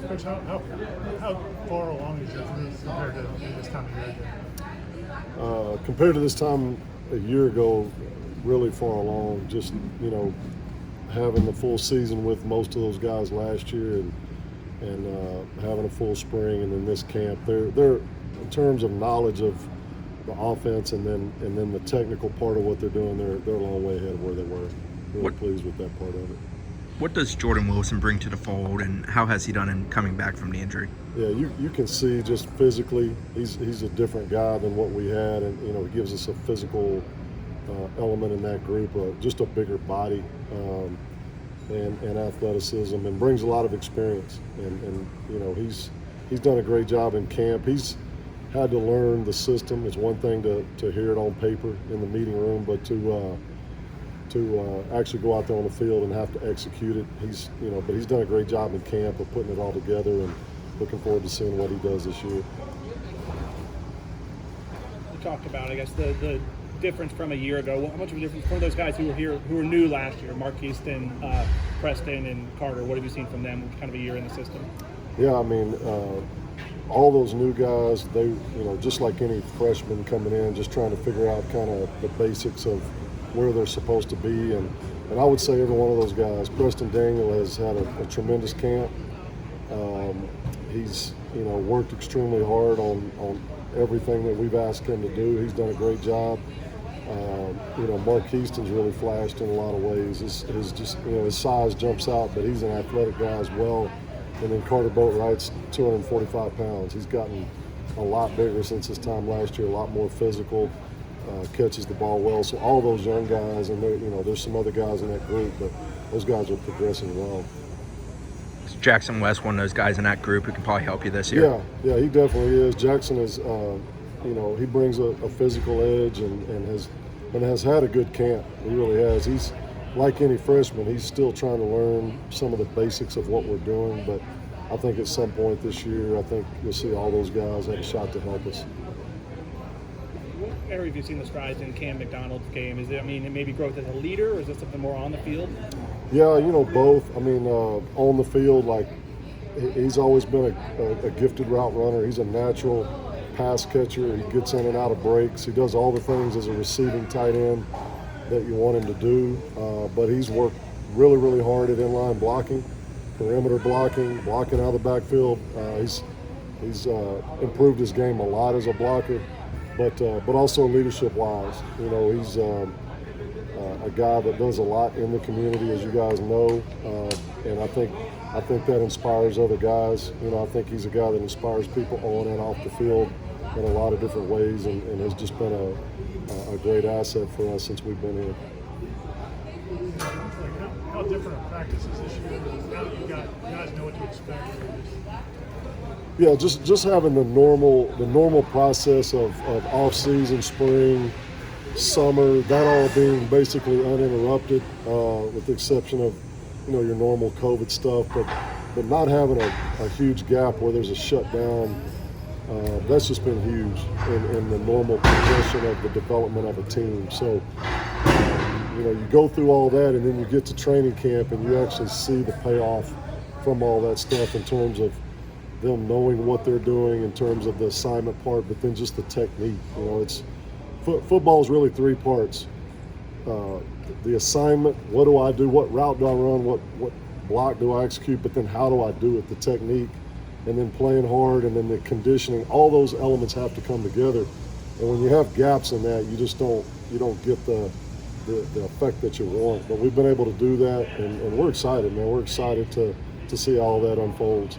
Coach, how far along is your group compared to this time of year again? Compared to this time a year ago, really far along. Just having the full season with most of those guys last year, and having a full spring, and then this camp. They're in terms of knowledge of the offense, and then the technical part of what they're doing. They're a long way ahead of where they were. Really pleased with that part of it. What does Jordan Wilson bring to the fold, and how has he done in coming back from the injury? Yeah, you can see just physically, he's a different guy than what we had, and he gives us a physical element in that group, just a bigger body and athleticism, and brings a lot of experience. And he's done a great job in camp. He's had to learn the system. It's one thing to hear it on paper in the meeting room, but to actually go out there on the field and have to execute it. But he's done a great job in camp of putting it all together, and looking forward to seeing what he does this year. You talked about, I guess, the difference from a year ago. How much of a difference from those guys who were here, who were new last year, Markeston, Preston, and Carter? What have you seen from them? Kind of a year in the system. Yeah, I mean, all those new guys, they, just like any freshman coming in, just trying to figure out kind of the basics of where they're supposed to be, and I would say every one of those guys. Preston Daniel has had a tremendous camp. He's worked extremely hard on everything that we've asked him to do. He's done a great job. Markeston's really flashed in a lot of ways. His size jumps out, but he's an athletic guy as well. And then Carter Boatwright's 245 pounds. He's gotten a lot bigger since his time last year, a lot more physical. Catches the ball well. So all those young guys, and there's some other guys in that group, but those guys are progressing well. Is Jackson West one of those guys in that group who can probably help you this year? Yeah, he definitely is. Jackson is, he brings a physical edge and has had a good camp. He really has. He's like any freshman. He's still trying to learn some of the basics of what we're doing, but I think at some point this year, I think you'll see all those guys have a shot to help us. What area have you seen the strides in Camren McDonald's game? Is it, maybe growth as a leader, or is it something more on the field? Yeah, both. On the field, like, he's always been a gifted route runner. He's a natural pass catcher. He gets in and out of breaks. He does all the things as a receiving tight end that you want him to do. But he's worked really, really hard at inline blocking, perimeter blocking out of the backfield. He's improved his game a lot as a blocker. But also leadership-wise, he's a guy that does a lot in the community, as you guys know, and I think that inspires other guys. I think he's a guy that inspires people on and off the field in a lot of different ways, and has just been a great asset for us since we've been here. How different are practices this year? Now that you guys know what to expect. Yeah, just having the normal process of off-season, spring, summer, that all being basically uninterrupted, with the exception of your normal COVID stuff, but not having a huge gap where there's a shutdown. That's just been huge in the normal progression of the development of a team. So you go through all that, and then you get to training camp, and you actually see the payoff from all that stuff in terms of them knowing what they're doing in terms of the assignment part, but then just the technique. It's football is really three parts. The assignment, what do I do, what route do I run, what block do I execute, but then how do I do it, the technique, and then playing hard, and then the conditioning. All those elements have to come together. And when you have gaps in that, you don't get the effect that you want. But we've been able to do that, and we're excited, man. We're excited to see all that unfolds.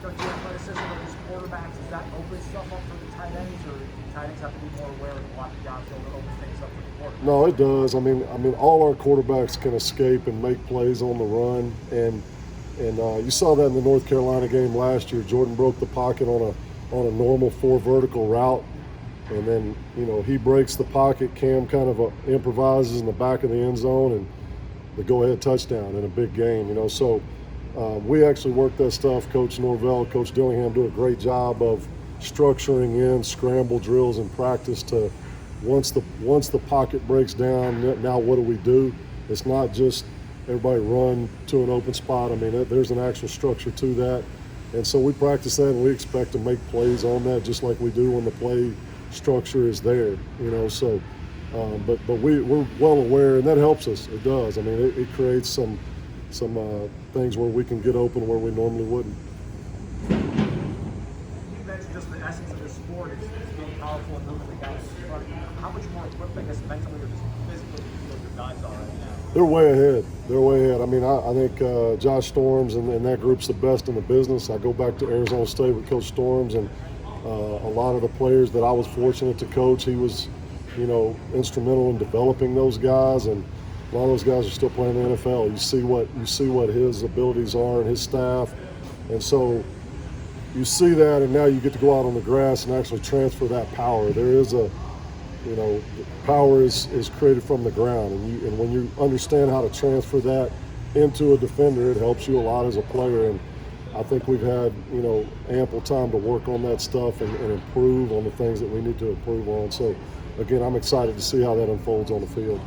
Don't you athleticism of these quarterbacks, does that open stuff up for the tight ends, or do tight ends have to be more aware of what the downfield to open things up for the quarterback? No, it does. All our quarterbacks can escape and make plays on the run, and you saw that in the North Carolina game last year. Jordan broke the pocket on a normal 4 vertical route, and then he breaks the pocket. Cam kind of improvises in the back of the end zone, and the go-ahead touchdown in a big game. So. We actually work that stuff. Coach Norvell, Coach Dillingham do a great job of structuring in scramble drills in practice to once the pocket breaks down, now what do we do? It's not just everybody run to an open spot. I mean, there's an actual structure to that. And so we practice that, and we expect to make plays on that just like we do when the play structure is there, So, but we're well aware, and that helps us. It does. I mean, it creates some things where we can get open where we normally wouldn't. You mentioned just the essence of this sport is being powerful and moving the guys in front. How much more equipped, I guess, mentally or just physically do you feel your guys are right now? They're way ahead. I mean, I think Josh Storms and that group's the best in the business. I go back to Arizona State with Coach Storms, and a lot of the players that I was fortunate to coach, he was, instrumental in developing those guys, and a lot of those guys are still playing in the NFL. You see what his abilities are and his staff, and so you see that, and now you get to go out on the grass and actually transfer that power. There is power is created from the ground, and when you understand how to transfer that into a defender, it helps you a lot as a player. And I think we've had ample time to work on that stuff and improve on the things that we need to improve on. So again, I'm excited to see how that unfolds on the field.